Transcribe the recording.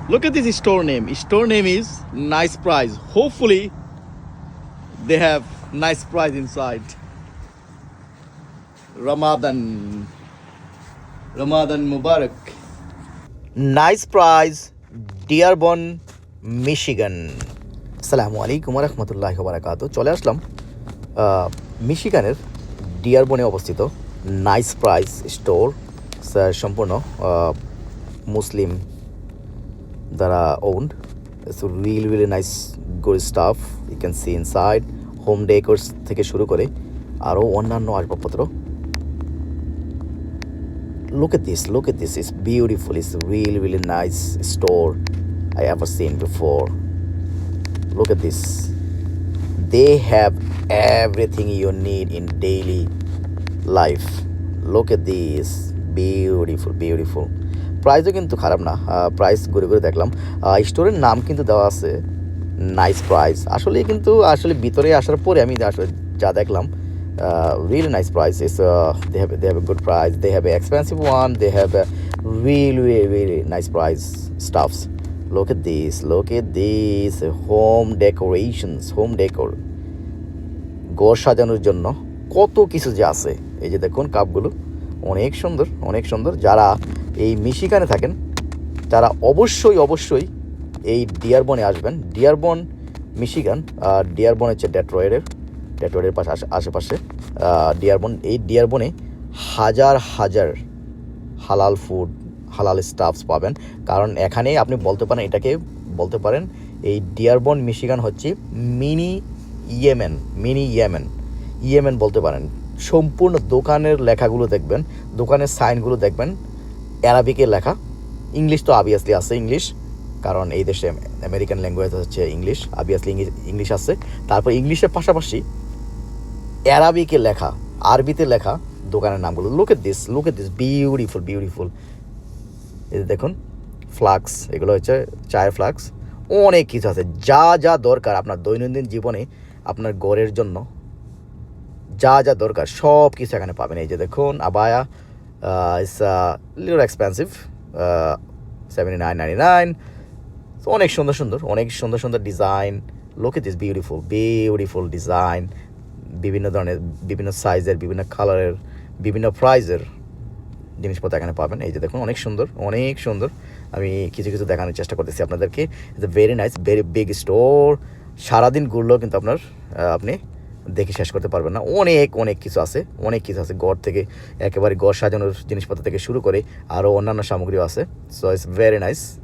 Look at this store name. Store name is Nice Price. Hopefully, they have nice price inside. Ramadan Mubarak. Nice Price, Dearborn, Michigan. আসসালামু আলাইকুম ওয়া রাহমাতুল্লাহি ওয়া বারাকাতুহু। চলে আসলাম মিশিগানের ডিয়ারবনে অবস্থিত নাইস প্রাইস স্টোর। সম্পূর্ণ মুসলিম দ্বারা owned. It's really nice good stuff you can see inside. Home decors থেকে শুরু করে আরও অন্যান্য আসবাবপত্র। Look at this, it's beautiful, it's really nice store I ever seen before. Look at this, they have everything you need in daily life. Look at this, beautiful. প্রাইসও কিন্তু খারাপ না, প্রাইস ঘুরে ঘুরে দেখলাম। স্টোরের নাম কিন্তু দেওয়া আছে নাইস প্রাইস। আসলে ভিতরে আসার পরে আমি আসলে যা দেখলাম, really nice prices. They have a good price. They have an expensive one. They have a really nice price stuffs. Look at this home decorations, home decor. ঘর সাজানোর জন্য কত কিছু যে আছে। এই যে দেখুন কাপগুলো অনেক সুন্দর। যারা এই মিশিগানে থাকেন তারা অবশ্যই এই ডিয়ারবনে আসবেন। ডিয়ারবন মিশিগান, ডিয়ারবন হচ্ছে ডেট্রয়েটের আশেপাশে এই ডিয়ারবনে হাজার হালাল ফুড, হালাল স্টাফস পাবেন। কারণ এখানে আপনি এটাকে বলতে পারেন এই ডিয়ারবন মিশিগান হচ্ছে মিনি ইয়েমেন বলতে পারেন। সম্পূর্ণ দোকানের লেখাগুলো দেখবেন, দোকানের সাইনগুলো দেখবেন অ্যারাবিকে লেখা। ইংলিশ তো অবভিয়াসলি আছে, ইংলিশ, কারণ এই দেশে আমেরিকান ল্যাঙ্গুয়েজ হচ্ছে ইংলিশ। অবভিয়াসলি ইংলিশ আছে। তারপর ইংলিশের পাশাপাশি অ্যারাবিকে লেখা, আরবিতে লেখা দোকানের নামগুলো। Look at this beautiful. এই দেখুন ফ্লাক্স, এগুলো হচ্ছে চায়ের ফ্লাক্স। অনেক কিছু আছে, যা দরকার আপনার দৈনন্দিন জীবনে, আপনার ঘরের জন্য যা দরকার সব কিছু এখানে পাবেন। এই যে দেখুন আবায়া, ইটস লিটল এক্সপেন্সিভ, $79.99। অনেক সুন্দর design. Look at this beautiful design. বিভিন্ন ধরনের, বিভিন্ন সাইজের, বিভিন্ন কালারের, বিভিন্ন প্রাইজের জিনিসপত্র এখানে পাবেন। এই যে দেখুন অনেক সুন্দর। আমি কিছু দেখানোর চেষ্টা করতেছি আপনাদেরকে। It's very nice, very big store. সারাদিন ঘুরলেও কিন্তু আপনি দেখে শেষ করতে পারবেন না। অনেক কিছু আছে ঘর থেকে, একেবারে ঘর সাজানোর জিনিসপত্র থেকে শুরু করে আরও অন্যান্য সামগ্রীও আছে। So it's very nice.